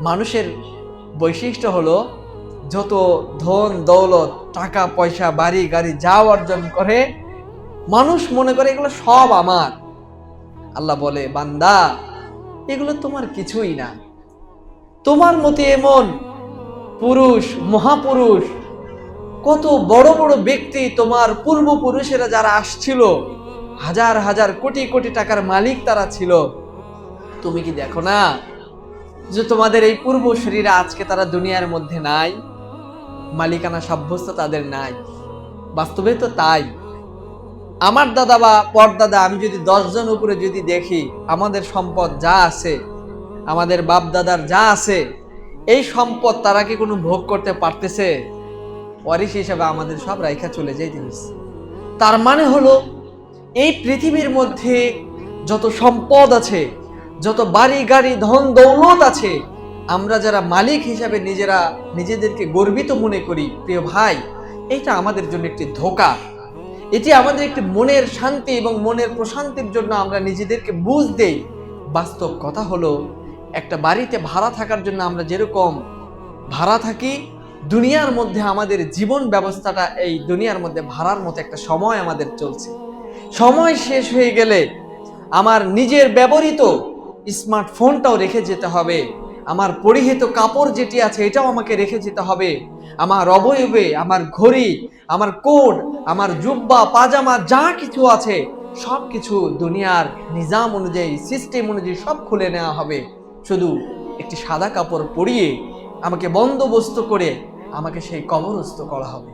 মানুষের বৈশিষ্ট্য হলো যত ধন দৌলত টাকা পয়সা বাড়ি গাড়ি যা অর্জন করে মানুষ মনে করে এগুলো সব আমার। আল্লাহ বলে, বান্দা এগুলো তোমার কিছুই না। তোমার মতে এমন পুরুষ, মহাপুরুষ, কত বড় বড় ব্যক্তি, তোমার পূর্বপুরুষেরা যারা আসছিল, হাজার হাজার কোটি কোটি টাকার মালিক তারা ছিল। তুমি কি দেখো না যে তোমাদের এই পূর্বসূরীরা আজকে তারা দুনিয়ার মধ্যে নাই? মালিকানা সাব্যস্ত তাদের নাই। বাস্তবে তো তাই। আমার দাদা বা পরদাদা, আমি যদি 10 জন উপরে যদি দেখি, আমাদের সম্পদ যা আছে, আমাদের বাপ দাদার যা আছে, এই সম্পদ তারা কি কোনো ভোগ করতে পারতেছে? ওয়ারিশ হিসাবে আমাদের সব রাইখা চলে যাইতেছে। তার মানে হলো এই পৃথিবীর মধ্যে যত সম্পদ আছে, যত বাড়ি গাড়ি ধন দৌলত আছে, আমরা যারা মালিক হিসাবে নিজেদেরকে গর্বিত মনে করি, প্রিয় ভাই, এটা আমাদের জন্য একটি ধোঁকা। এটি আমাদের একটি মনের শান্তি এবং মনের প্রশান্তির জন্য আমরা নিজেদেরকে বুঝ দেই। বাস্তব কথা হলো, একটা বাড়িতে ভাড়া থাকার জন্য আমরা যেরকম ভাড়া থাকি, দুনিয়ার মধ্যে আমাদের জীবন ব্যবস্থাটা এই দুনিয়ার মধ্যে ভাড়ার মতো একটা সময় আমাদের চলছে। সময় শেষ হয়ে গেলে আমার নিজের ব্যবহৃত স্মার্টফোনটাও রেখে যেতে হবে, আমার পরিহিত কাপড় যেটি আছে এটাও আমাকে রেখে যেতে হবে, আমার অবয়বে আমার ঘড়ি, আমার কোট, আমার জুব্বা পাজামা যা কিছু আছে সব কিছু দুনিয়ার নিজাম অনুযায়ী, সিস্টেম অনুযায়ী সব খুলে নেওয়া হবে। শুধু একটি সাদা কাপড় পরিয়ে আমাকে বন্দোবস্ত করে আমাকে সেই কবরস্থ করা হবে।